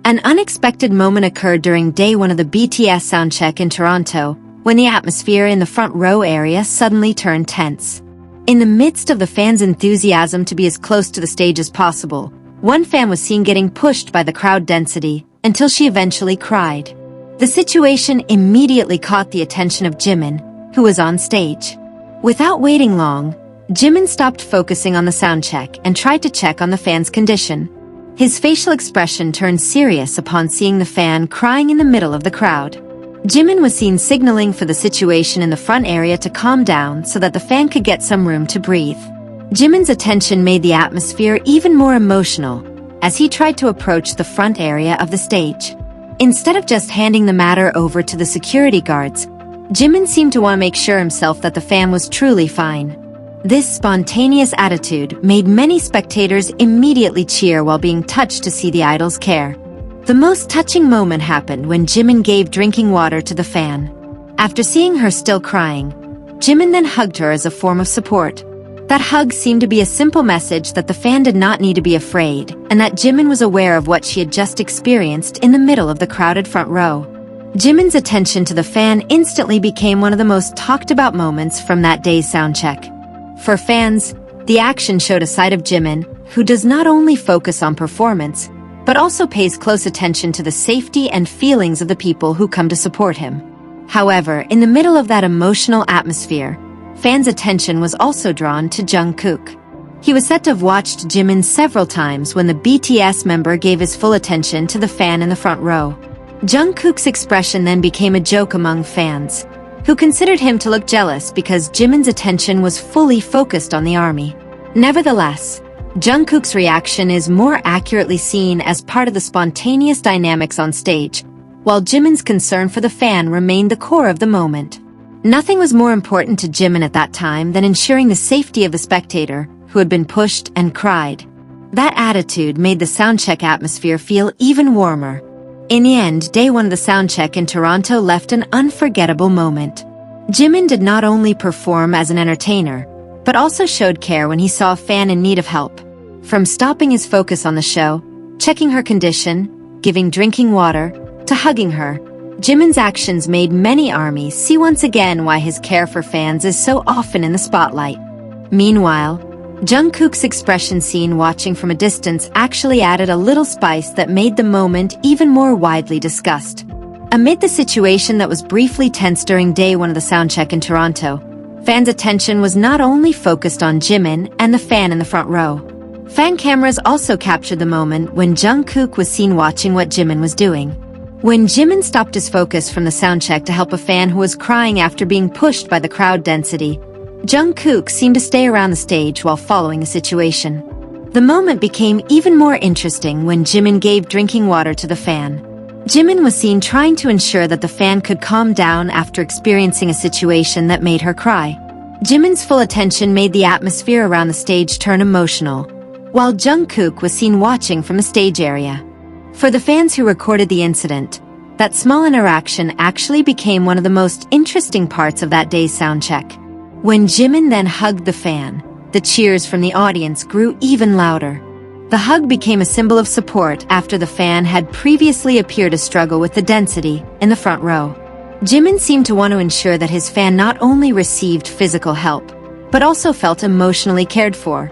An unexpected moment occurred during day one of the BTS soundcheck in Toronto, when the atmosphere in the front row area suddenly turned tense. In the midst of the fans' enthusiasm to be as close to the stage as possible, one fan was seen getting pushed by the crowd density until she eventually cried. The situation immediately caught the attention of Jimin, who was on stage. Without waiting long, Jimin stopped focusing on the soundcheck and tried to check on the fan's condition. His facial expression turned serious upon seeing the fan crying in the middle of the crowd. Jimin was seen signaling for the situation in the front area to calm down so that the fan could get some room to breathe. Jimin's attention made the atmosphere even more emotional as he tried to approach the front area of the stage. Instead of just handing the matter over to the security guards, Jimin seemed to want to make sure himself that the fan was truly fine. This spontaneous attitude made many spectators immediately cheer while being touched to see the idol's care. The most touching moment happened when Jimin gave drinking water to the fan. After seeing her still crying, Jimin then hugged her as a form of support. That hug seemed to be a simple message that the fan did not need to be afraid, and that Jimin was aware of what she had just experienced in the middle of the crowded front row. Jimin's attention to the fan instantly became one of the most talked about moments from that day's soundcheck. For fans, the action showed a side of Jimin who does not only focus on performance, but also pays close attention to the safety and feelings of the people who come to support him. However, in the middle of that emotional atmosphere, fans' attention was also drawn to Jungkook. He was said to have watched Jimin several times when the BTS member gave his full attention to the fan in the front row. Jungkook's expression then became a joke among fans, who considered him to look jealous because Jimin's attention was fully focused on the army. Nevertheless, Jungkook's reaction is more accurately seen as part of the spontaneous dynamics on stage, while Jimin's concern for the fan remained the core of the moment. Nothing was more important to Jimin at that time than ensuring the safety of the spectator who had been pushed and cried. That attitude made the soundcheck atmosphere feel even warmer. In the end, day one of the soundcheck in Toronto left an unforgettable moment. Jimin did not only perform as an entertainer, but also showed care when he saw a fan in need of help. From stopping his focus on the show, checking her condition, giving drinking water, to hugging her, Jimin's actions made many ARMYs see once again why his care for fans is so often in the spotlight. Meanwhile, Jungkook's expression seen watching from a distance actually added a little spice that made the moment even more widely discussed. Amid the situation that was briefly tense during day one of the soundcheck in Toronto, fans' attention was not only focused on Jimin and the fan in the front row. Fan cameras also captured the moment when Jungkook was seen watching what Jimin was doing. When Jimin stopped his focus from the soundcheck to help a fan who was crying after being pushed by the crowd density, Jungkook seemed to stay around the stage while following the situation. The moment became even more interesting when Jimin gave drinking water to the fan. Jimin was seen trying to ensure that the fan could calm down after experiencing a situation that made her cry. Jimin's full attention made the atmosphere around the stage turn emotional, while Jungkook was seen watching from the stage area. For the fans who recorded the incident, that small interaction actually became one of the most interesting parts of that day's soundcheck. When Jimin then hugged the fan, the cheers from the audience grew even louder. The hug became a symbol of support after the fan had previously appeared to struggle with the density in the front row. Jimin seemed to want to ensure that his fan not only received physical help, but also felt emotionally cared for.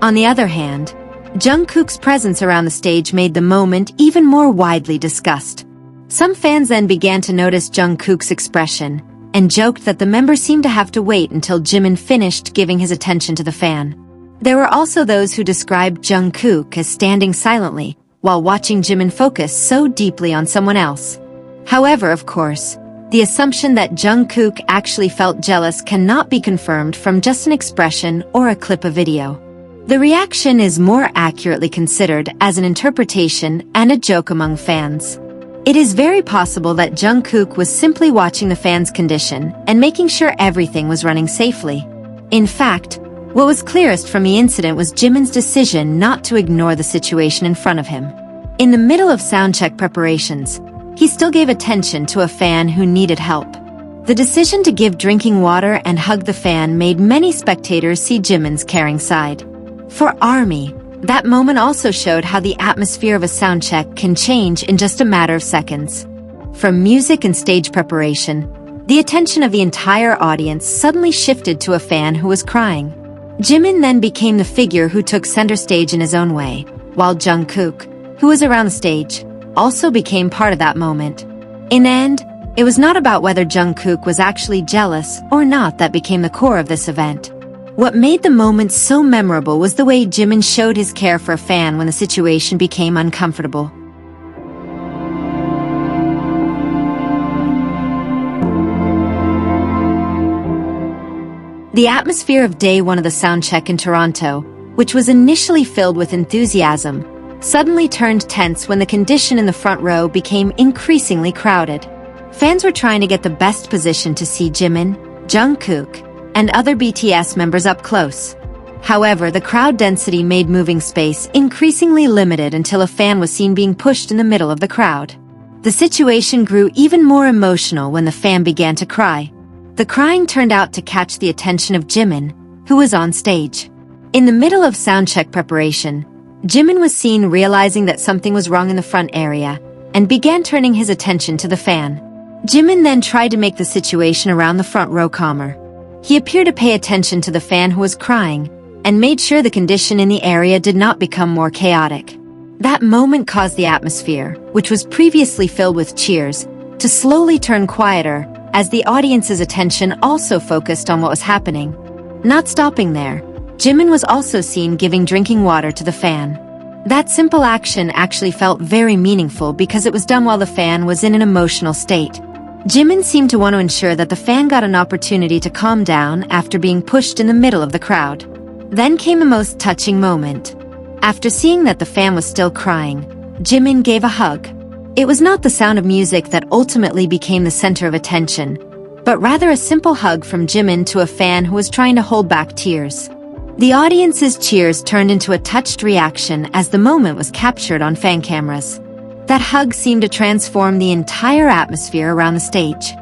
On the other hand, Jungkook's presence around the stage made the moment even more widely discussed. Some fans then began to notice Jungkook's expression and joked that the member seemed to have to wait until Jimin finished giving his attention to the fan. There were also those who described Jungkook as standing silently while watching Jimin focus so deeply on someone else. However, of course, the assumption that Jungkook actually felt jealous cannot be confirmed from just an expression or a clip of video. The reaction is more accurately considered as an interpretation and a joke among fans. It is very possible that Jungkook was simply watching the fans' condition and making sure everything was running safely. In fact, what was clearest from the incident was Jimin's decision not to ignore the situation in front of him. In the middle of soundcheck preparations, he still gave attention to a fan who needed help. The decision to give drinking water and hug the fan made many spectators see Jimin's caring side. For ARMY, That moment also showed how the atmosphere of a soundcheck can change in just a matter of seconds. From music and stage preparation, the attention of the entire audience suddenly shifted to a fan who was crying. Jimin then became the figure who took center stage in his own way, while Jungkook, who was around the stage, also became part of that moment. In the end, it was not about whether Jungkook was actually jealous or not that became the core of this event. What made the moment so memorable was the way Jimin showed his care for a fan when the situation became uncomfortable. The atmosphere of day one of the soundcheck in Toronto, which was initially filled with enthusiasm, suddenly turned tense when the condition in the front row became increasingly crowded. Fans were trying to get the best position to see Jimin, Jungkook, and other BTS members up close. However, the crowd density made moving space increasingly limited until a fan was seen being pushed in the middle of the crowd. The situation grew even more emotional when the fan began to cry. The crying turned out to catch the attention of Jimin, who was on stage. In the middle of soundcheck preparation, Jimin was seen realizing that something was wrong in the front area and began turning his attention to the fan. Jimin then tried to make the situation around the front row calmer. He appeared to pay attention to the fan who was crying and made sure the condition in the area did not become more chaotic. That moment caused the atmosphere, which was previously filled with cheers, to slowly turn quieter as the audience's attention also focused on what was happening. Not stopping there, Jimin was also seen giving drinking water to the fan. That simple action actually felt very meaningful because it was done while the fan was in an emotional state. Jimin seemed to want to ensure that the fan got an opportunity to calm down after being pushed in the middle of the crowd. Then came the most touching moment. After seeing that the fan was still crying, Jimin gave a hug. It was not the sound of music that ultimately became the center of attention, but rather a simple hug from Jimin to a fan who was trying to hold back tears. The audience's cheers turned into a touched reaction as the moment was captured on fan cameras. That hug seemed to transform the entire atmosphere around the stage.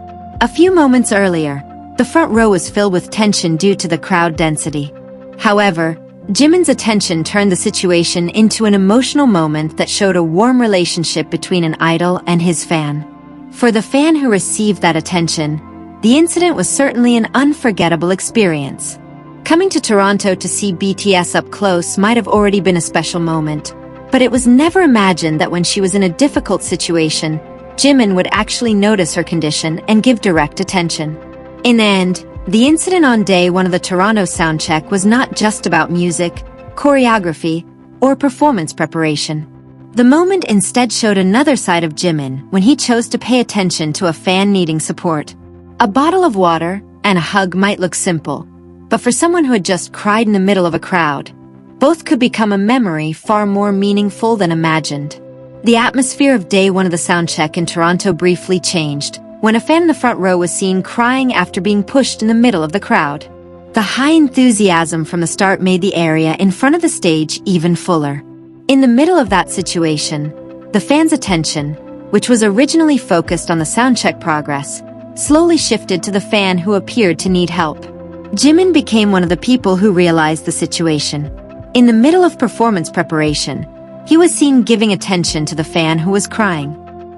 A few moments earlier, the front row was filled with tension due to the crowd density. However, Jimin's attention turned the situation into an emotional moment that showed a warm relationship between an idol and his fan. For the fan who received that attention, the incident was certainly an unforgettable experience. Coming to Toronto to see BTS up close might have already been a special moment, but it was never imagined that when she was in a difficult situation, Jimin would actually notice her condition and give direct attention. In the end, the incident on day one of the Toronto soundcheck was not just about music, choreography, or performance preparation. The moment instead showed another side of Jimin when he chose to pay attention to a fan needing support. A bottle of water and a hug might look simple, but for someone who had just cried in the middle of a crowd, both could become a memory far more meaningful than imagined. The atmosphere of day one of the soundcheck in Toronto briefly changed when a fan in the front row was seen crying after being pushed in the middle of the crowd. The high enthusiasm from the start made the area in front of the stage even fuller. In the middle of that situation, the fans' attention, which was originally focused on the soundcheck progress, slowly shifted to the fan who appeared to need help. Jimin became one of the people who realized the situation. In the middle of performance preparation, he was seen giving attention to the fan who was crying.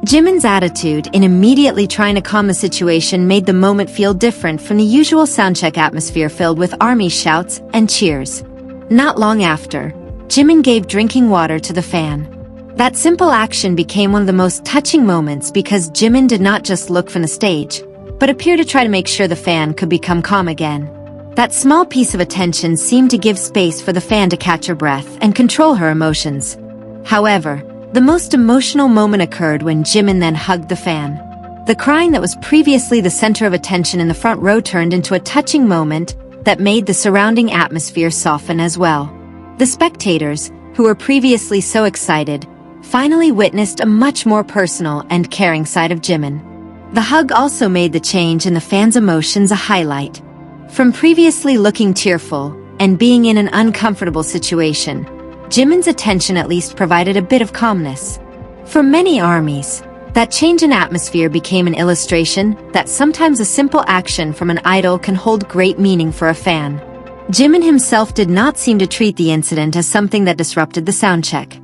Jimin's attitude in immediately trying to calm the situation made the moment feel different from the usual soundcheck atmosphere filled with army shouts and cheers. Not long after, Jimin gave drinking water to the fan. That simple action became one of the most touching moments because Jimin did not just look from the stage, but appeared to try to make sure the fan could become calm again. That small piece of attention seemed to give space for the fan to catch her breath and control her emotions. However, the most emotional moment occurred when Jimin then hugged the fan. The crying that was previously the center of attention in the front row turned into a touching moment that made the surrounding atmosphere soften as well. The spectators, who were previously so excited, finally witnessed a much more personal and caring side of Jimin. The hug also made the change in the fans' emotions a highlight. From previously looking tearful and being in an uncomfortable situation, Jimin's attention at least provided a bit of calmness. For many armies, that change in atmosphere became an illustration that sometimes a simple action from an idol can hold great meaning for a fan. Jimin himself did not seem to treat the incident as something that disrupted the soundcheck.